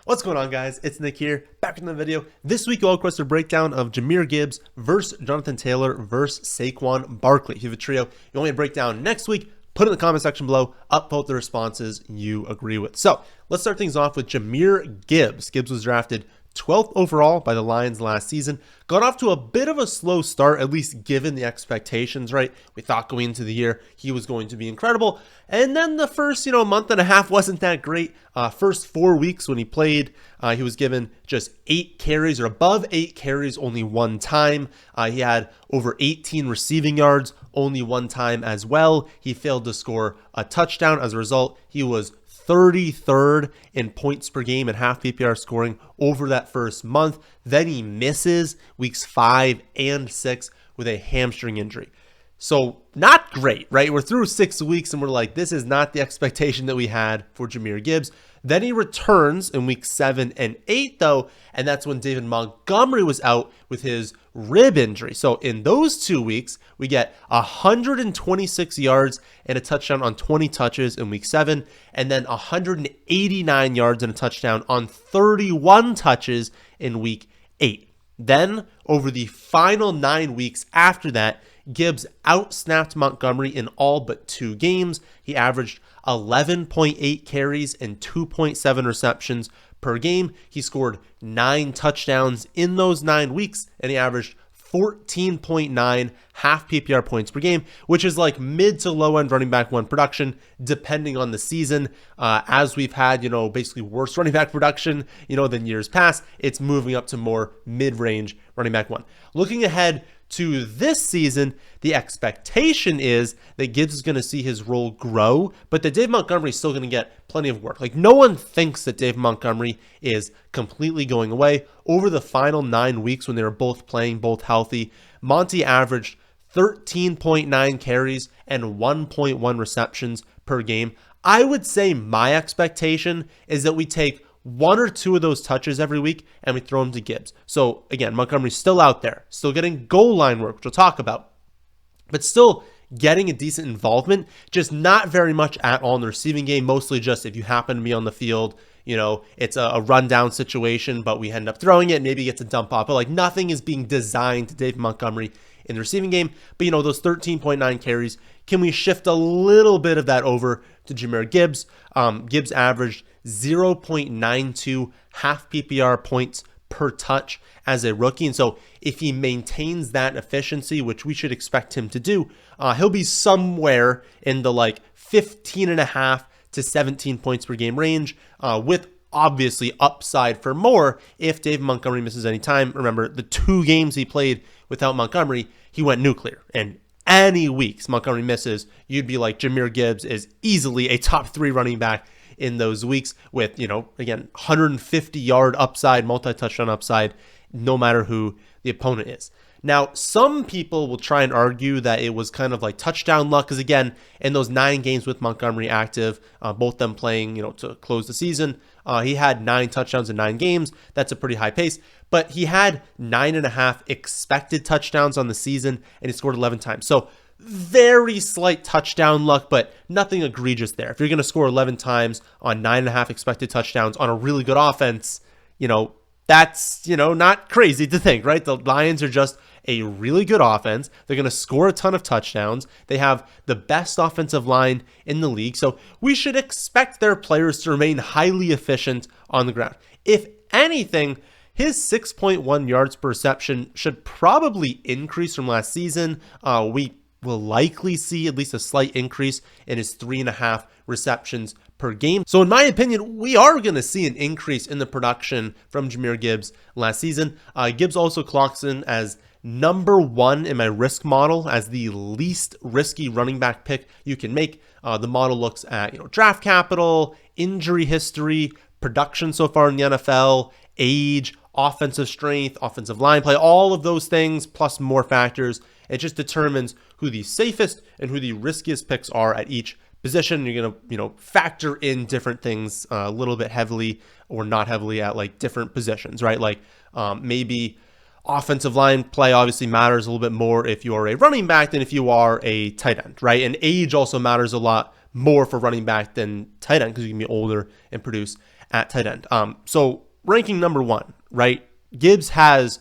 What's going on, guys? It's Nick here, back in the video. This week, you'll request a breakdown of Jahmyr Gibbs versus Jonathan Taylor versus Saquon Barkley. If you have a trio you want me to break down next week, put it in the comment section below, upvote the responses you agree with. So let's start things off with Jahmyr Gibbs. Gibbs was drafted 12th overall by the Lions last season. Got off to a bit of a slow start, at least given the expectations, right? We thought going into the year he was going to be incredible. And then the first, month and a half wasn't that great. First 4 weeks when he played, he was given just 8 carries or above 8 carries only one time. He had over 18 receiving yards only one time as well. He failed to score a touchdown. As a result, he was 33rd in points per game and half PPR scoring over that first month. Then he misses weeks 5 and 6 with a hamstring injury. So not great, right? We're through 6 weeks and we're like, this is not the expectation that we had for Jahmyr Gibbs. Then he returns in week 7 and 8 though, and that's when David Montgomery was out with his rib injury. So in those 2 weeks, we get 126 yards and a touchdown on 20 touches in week 7, and then 189 yards and a touchdown on 31 touches in week 8. Then over the final 9 weeks after that, Gibbs outsnapped Montgomery in all but 2 games. He averaged 11.8 carries and 2.7 receptions per game. He scored 9 touchdowns in those 9 weeks, and he averaged 14.9 half PPR points per game, which is like mid to low end running back 1 production, depending on the season. As we've had, basically worse running back production, than years past, it's moving up to more mid-range running back 1. Looking ahead to this season, the expectation is that Gibbs is going to see his role grow, but that Dave Montgomery is still going to get plenty of work. Like, no one thinks that Dave Montgomery is completely going away. Over the final 9 weeks when they were both playing, both healthy, Monty averaged 13.9 carries and 1.1 receptions per game. I would say my expectation is that we take 1 or 2 of those touches every week and we throw them to Gibbs. So again, Montgomery's still out there, still getting goal line work, which we'll talk about, but still getting a decent involvement, just not very much at all in the receiving game. Mostly just if you happen to be on the field, it's a rundown situation, but we end up throwing it, maybe he gets a dump off, but like nothing is being designed to Dave Montgomery in the receiving game. But those 13.9 carries, can we shift a little bit of that over to Jahmyr Gibbs? Gibbs averaged 0.92 half PPR points per touch as a rookie. And so if he maintains that efficiency, which we should expect him to do, he'll be somewhere in the 15.5 to 17 points per game range, with obviously upside for more if Dave Montgomery misses any time. Remember, the 2 games he played without Montgomery, he went nuclear. And any weeks Montgomery misses, you'd be like, Jahmyr Gibbs is easily a top 3 running back in those weeks with, again, 150-yard upside, multi-touchdown upside, no matter who the opponent is. Now, some people will try and argue that it was kind of like touchdown luck, because again, in those 9 games with Montgomery active, both them playing, to close the season, he had 9 touchdowns in 9 games. That's a pretty high pace, but he had 9.5 expected touchdowns on the season, and he scored 11 times. So very slight touchdown luck, but nothing egregious there. If you're going to score 11 times on 9.5 expected touchdowns on a really good offense, that's, not crazy to think, right? The Lions are just a really good offense. They're going to score a ton of touchdowns. They have the best offensive line in the league. So we should expect their players to remain highly efficient on the ground. If anything, his 6.1 yards per reception should probably increase from last season. We will likely see at least a slight increase in his 3.5 receptions per game. So in my opinion, we are going to see an increase in the production from Jahmyr Gibbs last season. Gibbs also clocks in as number 1 in my risk model as the least risky running back pick you can make. The model looks at draft capital, injury history, production so far in the NFL, age, offensive strength, offensive line play, all of those things plus more factors. It just determines who the safest and who the riskiest picks are at each position. You're going to, factor in different things a little bit heavily or not heavily at different positions, right? Maybe offensive line play obviously matters a little bit more if you are a running back than if you are a tight end, right? And age also matters a lot more for running back than tight end because you can be older and produce at tight end. So ranking number 1, right? Gibbs has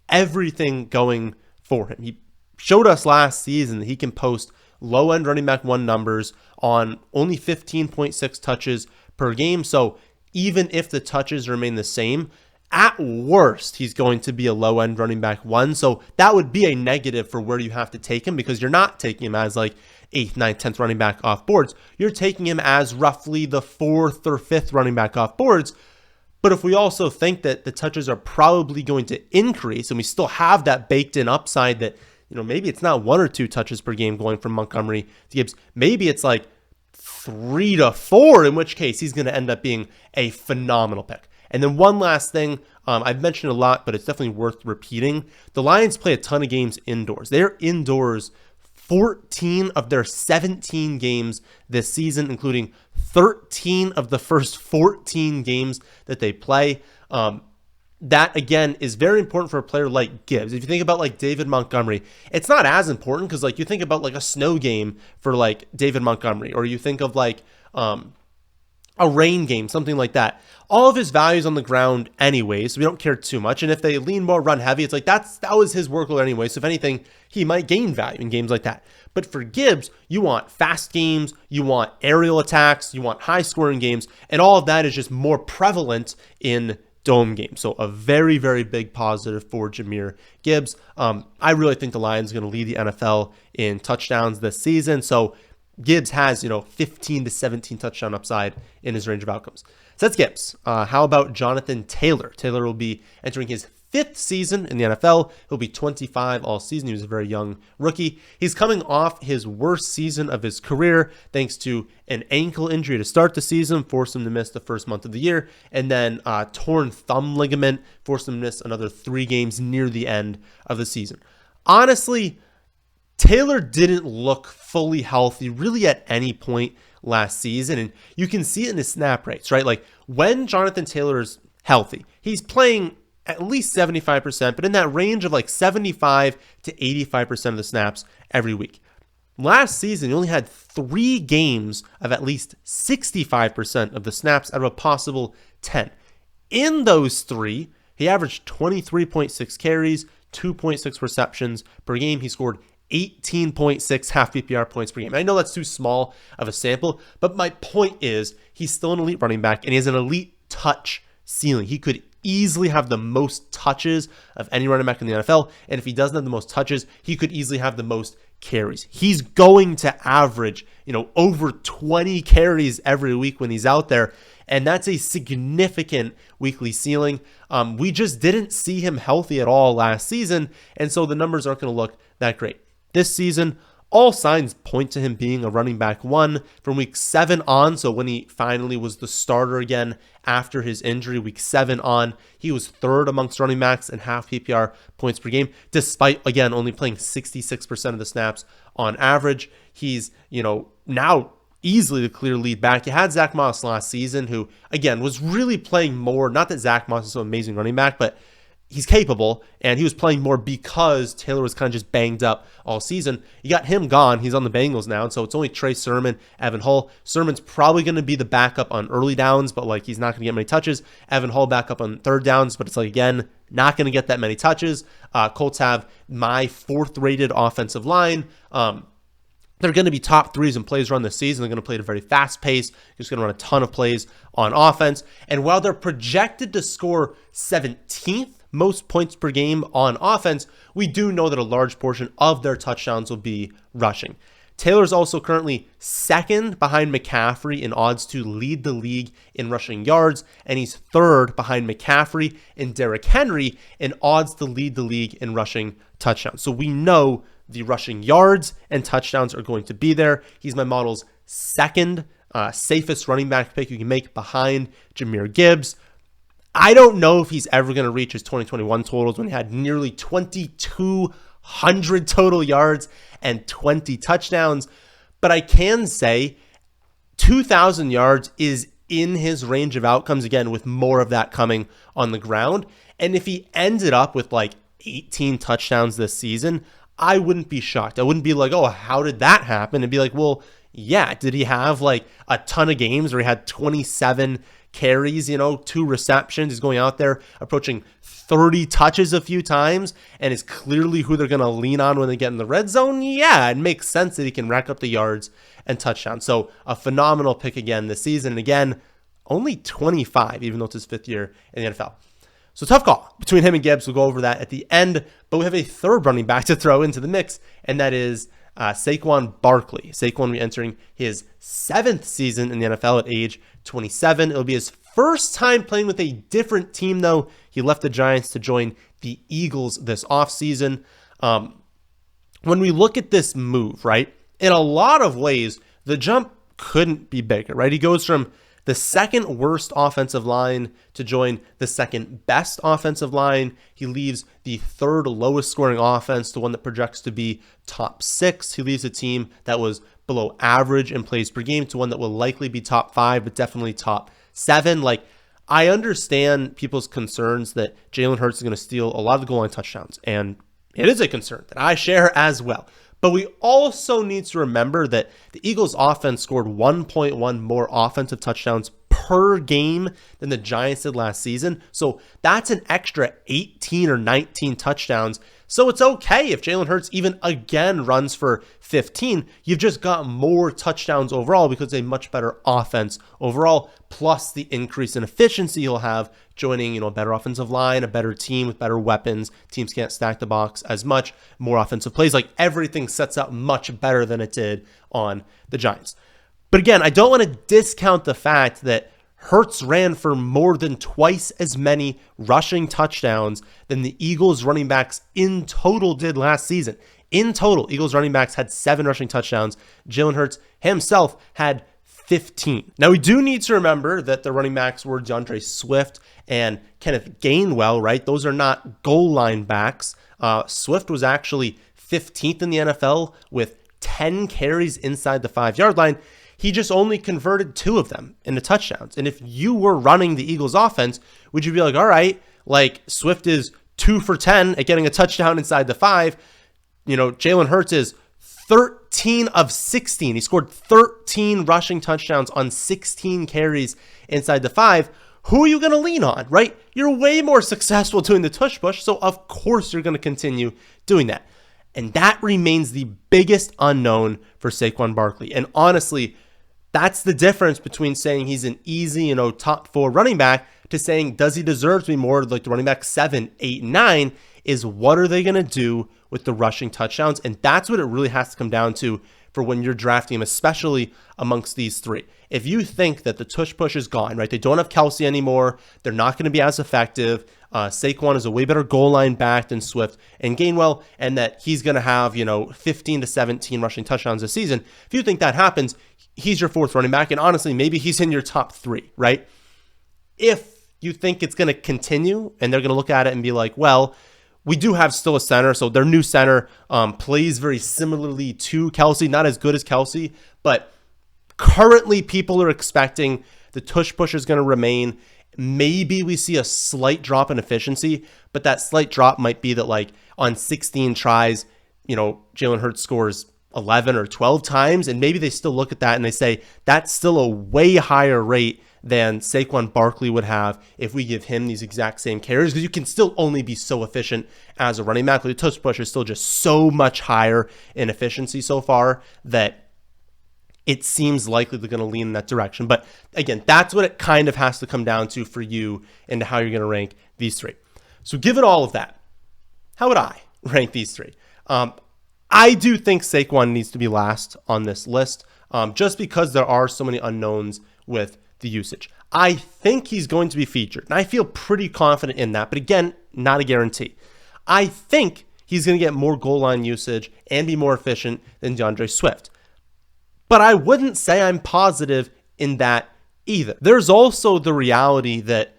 everything going for him. He showed us last season that he can post low-end running back 1 numbers on only 15.6 touches per game. So even if the touches remain the same, at worst, he's going to be a low-end running back 1. So that would be a negative for where you have to take him, because you're not taking him as like 8th, 9th, 10th running back off boards. You're taking him as roughly the 4th or 5th running back off boards. But if we also think that the touches are probably going to increase, and we still have that baked in upside that, maybe it's not 1 or 2 touches per game going from Montgomery to Gibbs. Maybe it's like 3 to 4, in which case he's going to end up being a phenomenal pick. And then one last thing, I've mentioned a lot, but it's definitely worth repeating. The Lions play a ton of games indoors. They're indoors 14 of their 17 games this season, including 13 of the first 14 games that they play. That, again, is very important for a player like Gibbs. If you think about like David Montgomery, it's not as important, because like you think about like a snow game for like David Montgomery, or you think of like a rain game, something like that. All of his values on the ground anyway, so we don't care too much. And if they lean more run heavy, it's like that was his workload anyway. So if anything, he might gain value in games like that. But for Gibbs, you want fast games, you want aerial attacks, you want high scoring games, and all of that is just more prevalent in dome games. So a very, very big positive for Jahmyr Gibbs. I really think the Lions are going to lead the NFL in touchdowns this season. So Gibbs has, 15 to 17 touchdown upside in his range of outcomes. So that's Gibbs. How about Jonathan Taylor? Taylor will be entering his 5th season in the NFL. He'll be 25 all season. He was a very young rookie. He's coming off his worst season of his career thanks to an ankle injury to start the season, forced him to miss the first month of the year, and then torn thumb ligament, forced him to miss another 3 games near the end of the season. Honestly, Taylor didn't look fully healthy really at any point last season, and you can see it in his snap rates, right? Like when Jonathan Taylor is healthy, he's playing at least 75%, but in that range of like 75 to 85% of the snaps every week. Last season, he only had 3 games of at least 65% of the snaps out of a possible 10. In those 3, he averaged 23.6 carries, 2.6 receptions per game. He scored 18.6 half PPR points per game. I know that's too small of a sample, but my point is he's still an elite running back, and he has an elite touch ceiling. He could easily have the most touches of any running back in the NFL, and if he doesn't have the most touches, he could easily have the most carries. He's going to average, over 20 carries every week when he's out there, and that's a significant weekly ceiling. We just didn't see him healthy at all last season, and so the numbers aren't going to look that great. This season, all signs point to him being a running back 1 from week 7 on. So when he finally was the starter again after his injury, week 7 on, he was 3rd amongst running backs in half PPR points per game, despite, again, only playing 66% of the snaps on average. He's, now easily the clear lead back. You had Zach Moss last season, who, again, was really playing more. Not that Zach Moss is so amazing running back, but he's capable, and he was playing more because Taylor was kind of just banged up all season. You got him gone. He's on the Bengals now, and so it's only Trey Sermon, Evan Hull. Sermon's probably going to be the backup on early downs, but like he's not going to get many touches. Evan Hull backup on 3rd downs, but it's like, again, not going to get that many touches. Colts have my 4th rated offensive line. They're going to be top 3s in plays run this season. They're going to play at a very fast pace. They're just going to run a ton of plays on offense. And while they're projected to score 17th most points per game on offense, we do know that a large portion of their touchdowns will be rushing. Taylor's also currently 2nd behind McCaffrey in odds to lead the league in rushing yards, and he's 3rd behind McCaffrey and Derrick Henry in odds to lead the league in rushing touchdowns. So we know the rushing yards and touchdowns are going to be there. He's my model's 2nd safest running back pick you can make behind Jahmyr Gibbs. I don't know if he's ever going to reach his 2021 totals when he had nearly 2,200 total yards and 20 touchdowns, but I can say 2,000 yards is in his range of outcomes, again, with more of that coming on the ground. And if he ended up with like 18 touchdowns this season, I wouldn't be shocked. I wouldn't be like, oh, how did that happen? And be like, well, yeah, did he have like a ton of games where he had 27 carries, 2 receptions. He's going out there approaching 30 touches a few times and is clearly who they're going to lean on when they get in the red zone. Yeah, it makes sense that he can rack up the yards and touchdowns. So a phenomenal pick again this season. And again, only 25, even though it's his 5th year in the NFL. So tough call between him and Gibbs. We'll go over that at the end. But we have a third running back to throw into the mix, and that is Saquon Barkley. Saquon re-entering his 7th season in the NFL at age 27. It'll be his first time playing with a different team, though. He left the Giants to join the Eagles this offseason. When we look at this move, right, in a lot of ways, the jump couldn't be bigger, right? He goes from the 2nd worst offensive line to join the 2nd best offensive line. He leaves the 3rd lowest scoring offense to one that projects to be top 6. He leaves a team that was below average in plays per game to one that will likely be top 5, but definitely top 7. Like, I understand people's concerns that Jalen Hurts is going to steal a lot of the goal line touchdowns, and it is a concern that I share as well. But we also need to remember that the Eagles offense scored 1.1 more offensive touchdowns per game than the Giants did last season. So that's an extra 18 or 19 touchdowns. So it's okay if Jalen Hurts even again runs for 15. You've just got more touchdowns overall because it's a much better offense overall, plus the increase in efficiency you'll have joining, a better offensive line, a better team with better weapons. Teams can't stack the box as much, more offensive plays. Like, everything sets up much better than it did on the Giants. But again, I don't want to discount the fact that Hurts ran for more than twice as many rushing touchdowns than the Eagles running backs in total did last season. In total, Eagles running backs had 7 rushing touchdowns. Jalen Hurts himself had 15. Now, we do need to remember that the running backs were DeAndre Swift and Kenneth Gainwell, right? Those are not goal line backs. Swift was actually 15th in the NFL with 10 carries inside the 5-yard line. He just only converted 2 of them into touchdowns. And if you were running the Eagles offense, would you be like, all right, like, Swift is 2 for 10 at getting a touchdown inside the 5. Jalen Hurts is 13 of 16. He scored 13 rushing touchdowns on 16 carries inside the 5. Who are you going to lean on, right? You're way more successful doing the tush push, so of course you're going to continue doing that. And that remains the biggest unknown for Saquon Barkley. And honestly, that's the difference between saying he's an easy, top 4 running back to saying, does he deserve to be more like the running back 7, 8, 9, is what are they going to do with the rushing touchdowns? And that's what it really has to come down to for when you're drafting him, especially amongst these 3. If you think that the tush push is gone, right? They don't have Kelsey anymore. They're not going to be as effective. Saquon is a way better goal line back than Swift and Gainwell, and that he's going to have, 15 to 17 rushing touchdowns this season. If you think that happens, he's your 4th running back, and honestly, maybe he's in your top 3, right? If you think it's going to continue, and they're going to look at it and be like, well, we do have still a center, so their new center plays very similarly to Kelsey, not as good as Kelsey, but currently people are expecting the tush push is going to remain. Maybe we see a slight drop in efficiency, but that slight drop might be that, like, on 16 tries, Jalen Hurts scores 11 or 12 times, and maybe they still look at that and they say that's still a way higher rate than Saquon Barkley would have if we give him these exact same carries, because you can still only be so efficient as a running back. The tush push is still just so much higher in efficiency so far that it seems likely they're going to lean in that direction. But again, that's what it kind of has to come down to for you into how you're going to rank these 3. So given all of that, how would I rank these 3? I do think Saquon needs to be last on this list, just because there are so many unknowns with the usage. I think he's going to be featured, and I feel pretty confident in that. But again, not a guarantee. I think he's going to get more goal line usage and be more efficient than DeAndre Swift. But I wouldn't say I'm positive in that either. There's also the reality that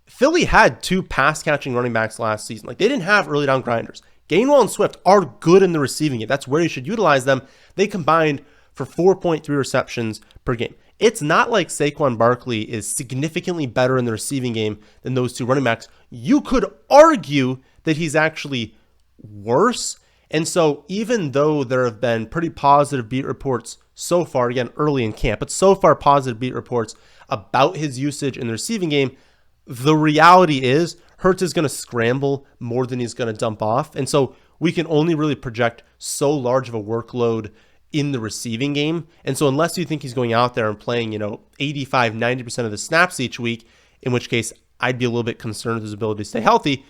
Philly had 2 pass-catching running backs last season. Like, they didn't have early down grinders. Gainwell and Swift are good in the receiving game. That's where you should utilize them. They combined for 4.3 receptions per game. It's not like Saquon Barkley is significantly better in the receiving game than those 2 running backs. You could argue that he's actually worse. And so even though there have been pretty positive beat reports so far, again, early in camp, but so far positive beat reports about his usage in the receiving game. The reality is Hurts is going to scramble more than he's going to dump off. And so we can only really project so large of a workload in the receiving game. And so unless you think he's going out there and playing, 85, 90% of the snaps each week, in which case I'd be a little bit concerned with his ability to stay healthy.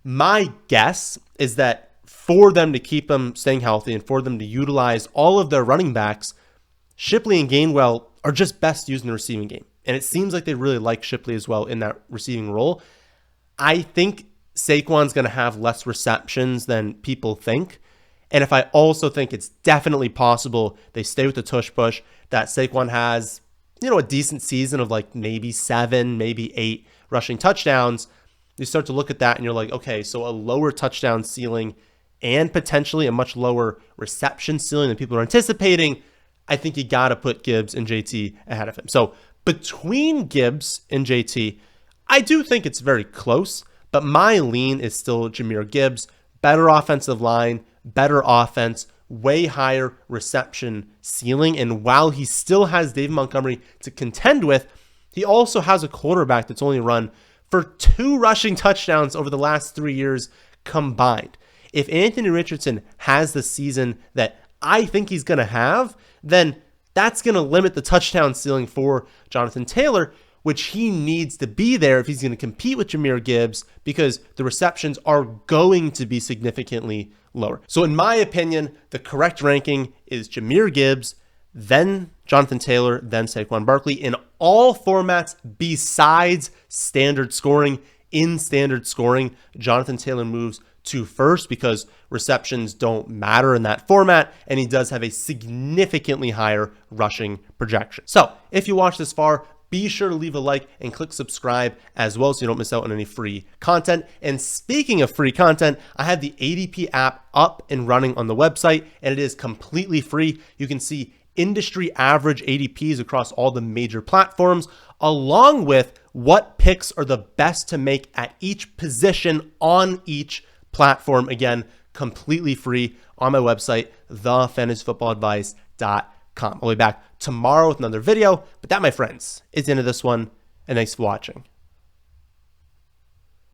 My guess is that for them to keep him staying healthy and for them to utilize all of their running backs, Shipley and Gainwell are just best used in the receiving game. And it seems like they really like Shipley as well in that receiving role. I think Saquon's going to have less receptions than people think. And if I also think it's definitely possible they stay with the tush push, that Saquon has, a decent season of like maybe 7, maybe 8 rushing touchdowns, you start to look at that and you're like, okay, so a lower touchdown ceiling and potentially a much lower reception ceiling than people are anticipating. I think you got to put Gibbs and JT ahead of him. So between Gibbs and JT, I do think it's very close, but my lean is still Jahmyr Gibbs. Better offensive line, better offense, way higher reception ceiling. And while he still has David Montgomery to contend with, he also has a quarterback that's only run for 2 rushing touchdowns over the last 3 years combined. If Anthony Richardson has the season that I think he's going to have, then that's going to limit the touchdown ceiling for Jonathan Taylor, which he needs to be there if he's going to compete with Jahmyr Gibbs, because the receptions are going to be significantly lower. So in my opinion, the correct ranking is Jahmyr Gibbs, then Jonathan Taylor, then Saquon Barkley in all formats besides standard scoring. In standard scoring, Jonathan Taylor moves to first because receptions don't matter in that format, and he does have a significantly higher rushing projection. So if you watch this far, be sure to leave a like and click subscribe as well so you don't miss out on any free content. And speaking of free content, I have the ADP app up and running on the website, and it is completely free. You can see industry average ADPs across all the major platforms, along with what picks are the best to make at each position on each platform. Again, completely free on my website, thefantasyfootballadvice.com. I'll be back tomorrow with another video, but that, my friends, is the end of this one, and thanks for watching.